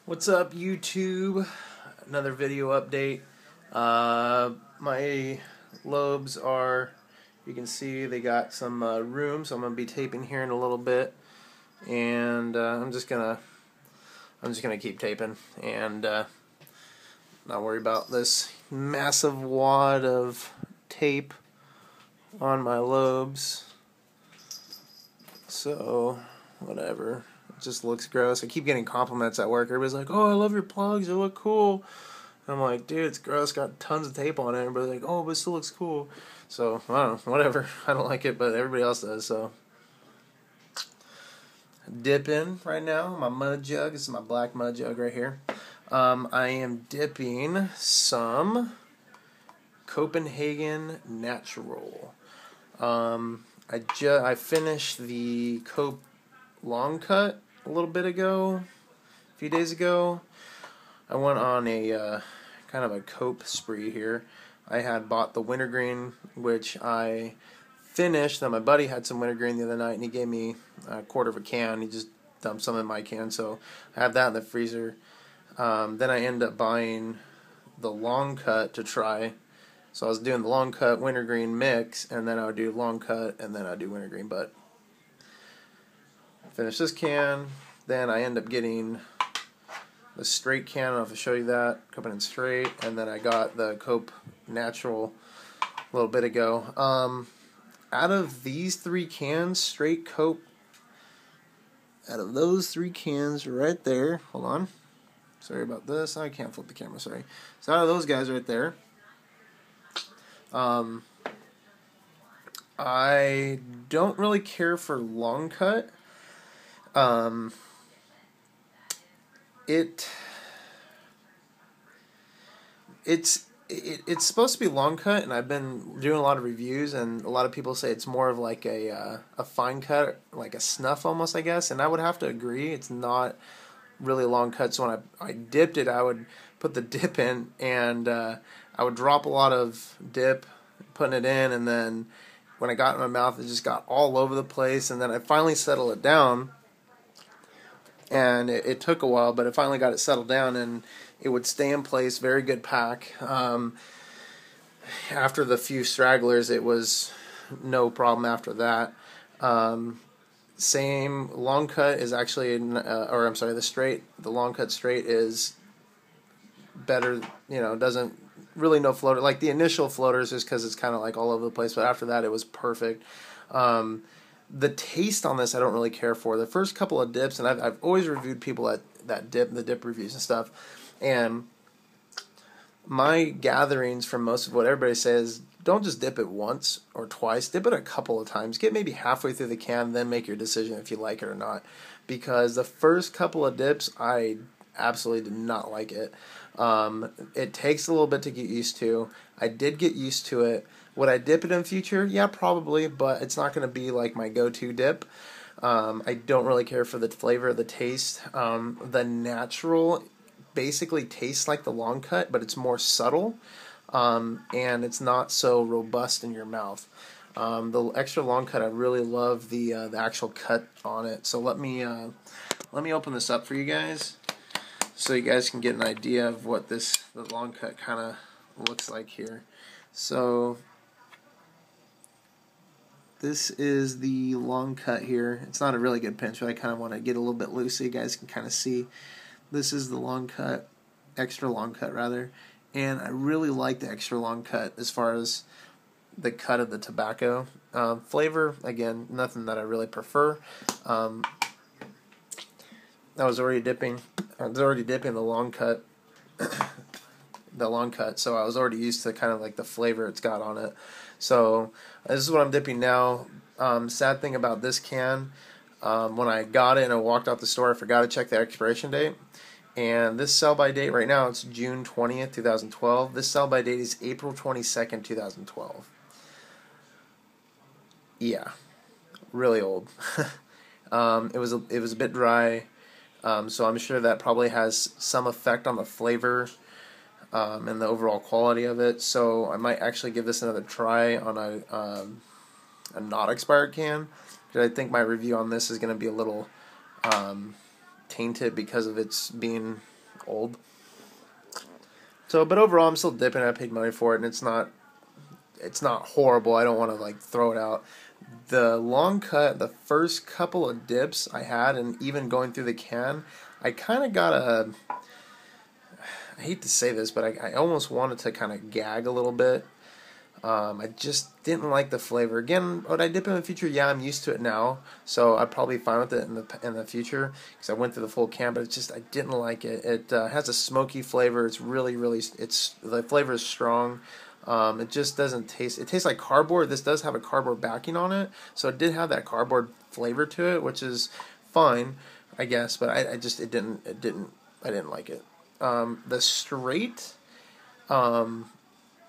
What's up, YouTube? Another video update. My lobes are, you can see they got some room, so I'm gonna be taping here in a little bit, and I'm just gonna keep taping and not worry about this massive wad of tape on my lobes. So whatever. It just looks gross. I keep getting compliments at work. Everybody's like, "Oh, I love your plugs. They look cool." And I'm like, "Dude, it's gross. Got tons of tape on it." Everybody's like, "Oh, but it still looks cool." So I don't know. Whatever. I don't like it, but everybody else does. So dipping right now. My mud jug. This is my black mud jug right here. I am dipping some Copenhagen Natural. I finished the Cope long cut a little bit ago, a few days ago. I went on a kind of a cope spree here. I had bought the Wintergreen, which I finished. Then my buddy had some Wintergreen the other night, and he gave me a quarter of a can. He just dumped some in my can, so I have that in the freezer. Then I ended up buying the long cut to try. So I was doing the long cut Wintergreen mix, and then I would do long cut, and then I would do Wintergreen. But finish this can, then I end up getting the straight can. I don't know if I show you that, Copenhagen straight, and then I got the Cope Natural a little bit ago. Out of these three cans, straight Cope, out of those three cans right there, hold on, sorry about this, I can't flip the camera, sorry. So out of those guys right there, I don't really care for long cut. It's supposed to be long cut, and I've been doing a lot of reviews, and a lot of people say it's more of like a fine cut, like a snuff almost, I guess, and I would have to agree. It's not really long cut, so when I dipped it, I would put the dip in, and I would drop a lot of dip, putting it in, and then when I got it in my mouth, it just got all over the place, and then I finally settled it down, and it took a while, but I finally got it settled down, and it would stay in place. Very good pack. After the few stragglers, it was no problem after that. Same long cut is actually, or I'm sorry, the long cut straight is better. You know, doesn't really no floater. Like the initial floaters is because it's kind of like all over the place, but after that it was perfect. The taste on this I don't really care for. The first couple of dips, and I've always reviewed people that dip, the dip reviews and stuff, and my gatherings from most of what everybody says, don't just dip it once or twice, dip it a couple of times, get maybe halfway through the can, then make your decision if you like it or not, because the first couple of dips I absolutely did not like it. It takes a little bit to get used to. I did get used to it. Would I dip it in future? Yeah, probably, but it's not going to be like my go-to dip. I don't really care for the flavor or the taste. The natural basically tastes like the long cut, but it's more subtle, and it's not so robust in your mouth. The extra long cut, I really love the actual cut on it. So let me open this up for you guys, so you guys can get an idea of what the long cut kind of looks like here. So this is the long cut here. It's not a really good pinch, but I kind of want to get a little bit loose so you guys can kind of see. This is the long cut, extra long cut rather, and I really like the extra long cut as far as the cut of the tobacco. Flavor, again, nothing that I really prefer. I was already dipping the long cut, so I was already used to kind of like the flavor it's got on it. So this is what I'm dipping now. Sad thing about this can, when I got it and I walked out the store, I forgot to check the expiration date. And this sell-by date right now, it's June 20th, 2012. This sell-by date is April 22nd, 2012. Yeah, really old. It was a bit dry, so I'm sure that probably has some effect on the flavor and the overall quality of it. So I might actually give this another try on a not expired can, because I think my review on this is going to be a little tainted because of its being old. So, but overall, I'm still dipping. I paid money for it, and it's not horrible. I don't want to like throw it out. The long cut, the first couple of dips I had, and even going through the can, I kind of got a. I hate to say this, but I almost wanted to kind of gag a little bit. I just didn't like the flavor. Again, would I dip in the future? Yeah, I'm used to it now, so I'd probably be fine with it in the future because I went through the full can. But it's just I didn't like it. It has a smoky flavor. It's really the flavor is strong. It just doesn't taste. It tastes like cardboard. This does have a cardboard backing on it, so it did have that cardboard flavor to it, which is fine, I guess. But I didn't like it. The straight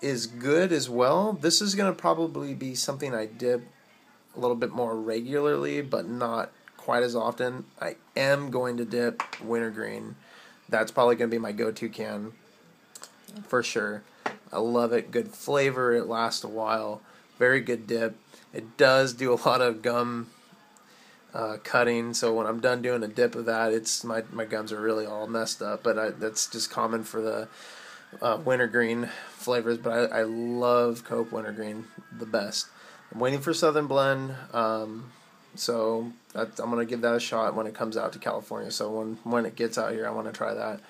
is good as well. This is going to probably be something I dip a little bit more regularly, but not quite as often. I am going to dip Wintergreen. That's probably going to be my go-to can for sure. I love it. Good flavor. It lasts a while. Very good dip. It does do a lot of gum cutting, so when I'm done doing a dip of that, it's my gums are really all messed up. But that's just common for the Wintergreen flavors. But I love Cope Wintergreen the best. I'm waiting for Southern Blend, so I'm gonna give that a shot when it comes out to California. So when it gets out here, I want to try that.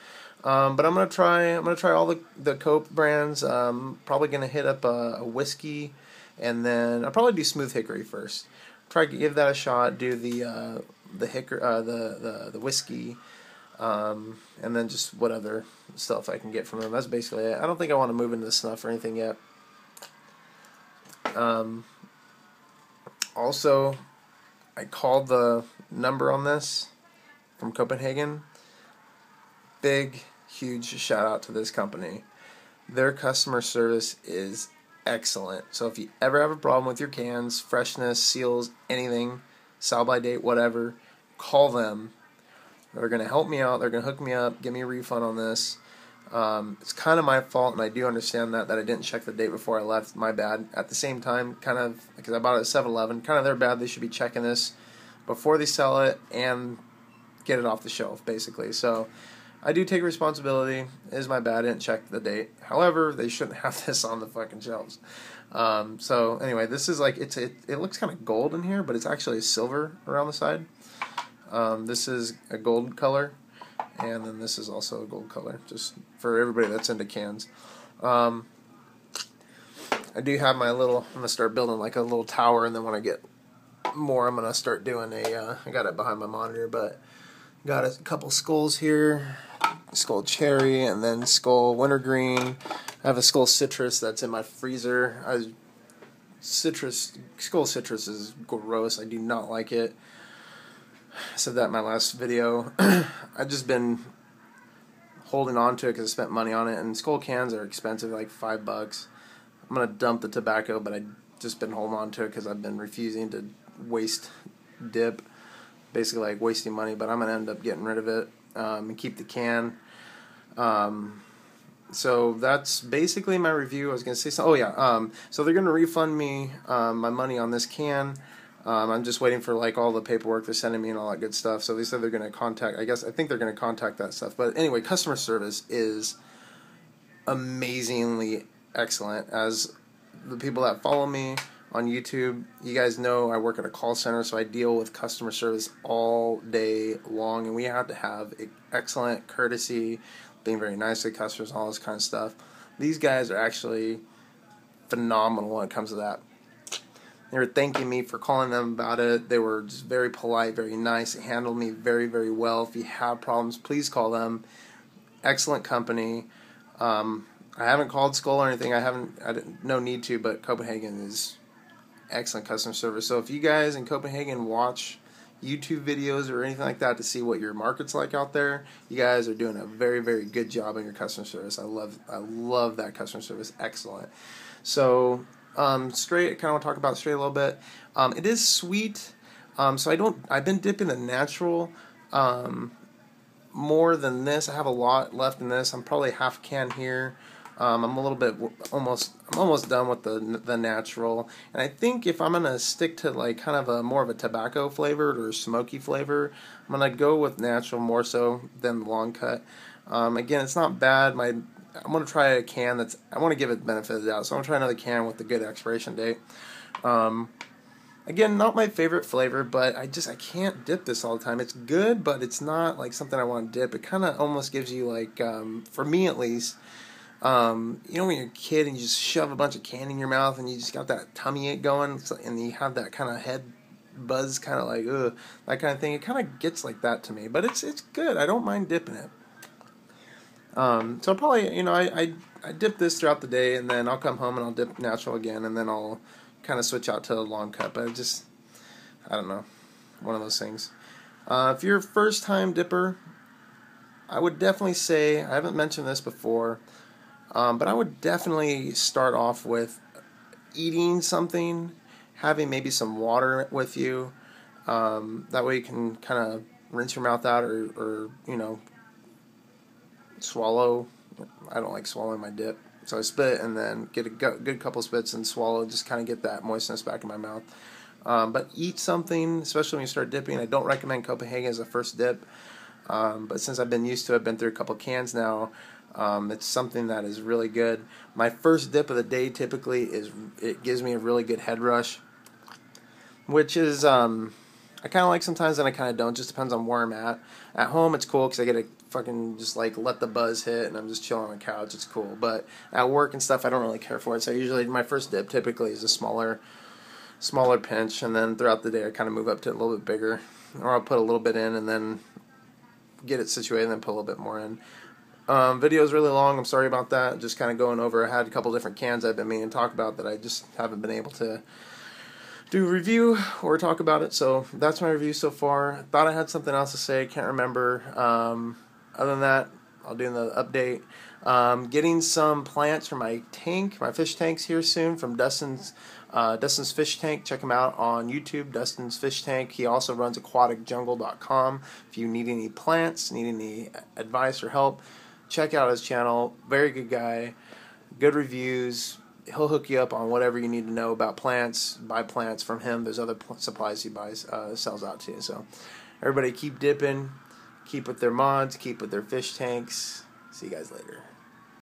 But I'm gonna try all the Cope brands. Probably gonna hit up a whiskey, and then I'll probably do Smooth Hickory first. Try to give that a shot. Do the whiskey, and then just what other stuff I can get from them. That's basically it. I don't think I want to move into the snuff or anything yet. Also, I called the number on this from Copenhagen. Big, huge shout out to this company. Their customer service is excellent. So if you ever have a problem with your cans, freshness, seals, anything, sell by date, whatever, call them. They're going to help me out. They're going to hook me up, give me a refund on this. It's kind of my fault, and I do understand that I didn't check the date before I left. My bad. At the same time, kind of, because I bought it at 7-Eleven, kind of their bad. They should be checking this before they sell it and get it off the shelf, basically. So I do take responsibility. It is my bad. I didn't check the date. However, they shouldn't have this on the fucking shelves. So anyway, this is like it looks kind of gold in here, but it's actually silver around the side. This is a gold color, and then this is also a gold color, just for everybody that's into cans. I do have my little, I'm going to start building like a little tower, and then when I get more, I'm going to start doing I got it behind my monitor, but got a couple skulls here, Skull Cherry, and then Skull Wintergreen. I have a Skull Citrus that's in my freezer. Skull Citrus is gross. I do not like it. I said that in my last video. I've just been holding on to it because I spent money on it, and Skull cans are expensive, like $5. I'm going to dump the tobacco, but I've just been holding on to it because I've been refusing to waste dip. Basically like wasting money, but I'm going to end up getting rid of it and keep the can. So that's basically my review. I was going to say something. Oh yeah, so they're going to refund me my money on this can. I'm just waiting for like all the paperwork they're sending me and all that good stuff. So they said they're going to contact, I think they're going to contact that stuff. But anyway, customer service is amazingly excellent. As the people that follow me on YouTube, you guys know I work at a call center, so I deal with customer service all day long, and we have to have excellent courtesy, being very nice to customers, all this kind of stuff. These guys are actually phenomenal when it comes to that. They were thanking me for calling them about it. They were just very polite, very nice. They handled me very, very well. If you have problems, please call them. Excellent company. I haven't called Skull or anything. I didn't, no need to, but Copenhagen is excellent customer service. So if you guys in Copenhagen watch YouTube videos or anything like that to see what your market's like out there, you guys are doing a very, very good job in your customer service. I love that customer service. Excellent. So straight, I kind of want to talk about straight a little bit. It is sweet. So I've been dipping the natural more than this. I have a lot left in this. I'm probably half can here. I'm a little bit I'm almost done with the natural, and I think if I'm gonna stick to like kind of a more of a tobacco flavored or smoky flavor, I'm gonna go with natural more so than the long cut. Again, it's not bad. I'm gonna try a can that's. I want to give it the benefit of the doubt, so I'm gonna try another can with a good expiration date. Again, not my favorite flavor, but I can't dip this all the time. It's good, but it's not like something I want to dip. It kind of almost gives you like, for me at least, when you're a kid and you just shove a bunch of candy in your mouth and you just got that tummy ache going, and you have that kind of head buzz, kind of like ugh, that kind of thing. It kind of gets like that to me, but it's good. I don't mind dipping it. So I'll probably, I dip this throughout the day, and then I'll come home and I'll dip natural again, and then I'll kind of switch out to a long cut. But I don't know, one of those things. If you're a first time dipper, I would definitely say, I haven't mentioned this before, but I would definitely start off with eating something, having maybe some water with you. That way you can kind of rinse your mouth out, or swallow. I don't like swallowing my dip, so I spit and then get a good couple spits and swallow, just kind of get that moistness back in my mouth. But eat something, especially when you start dipping. I don't recommend Copenhagen as a first dip, but since I've been used to it, I've been through a couple cans now, it's something that is really good. My first dip of the day typically it gives me a really good head rush, which is I kind of like sometimes, and I kind of don't. Just depends on where I'm at. At home, it's cool because I get to fucking just like let the buzz hit, and I'm just chilling on the couch. It's cool. But at work and stuff, I don't really care for it. So usually my first dip typically is a smaller pinch, and then throughout the day I kind of move up to a little bit bigger, or I'll put a little bit in and then get it situated, and then put a little bit more in. Video is really long. I'm sorry about that. Just kind of going over. I had a couple different cans I've been meaning to talk about that I just haven't been able to do a review or talk about it. So that's my review so far. Thought I had something else to say. Can't remember. Other than that, I'll do the update. Getting some plants for my fish tanks here soon from Dustin's Fish Tank. Check him out on YouTube, Dustin's Fish Tank. He also runs aquaticjungle.com. If you need any plants, need any advice or help, check out his channel. Very good guy. Good reviews. He'll hook you up on whatever you need to know about plants. Buy plants from him. There's other supplies he sells out to you. So everybody keep dipping. Keep with their mods. Keep with their fish tanks. See you guys later.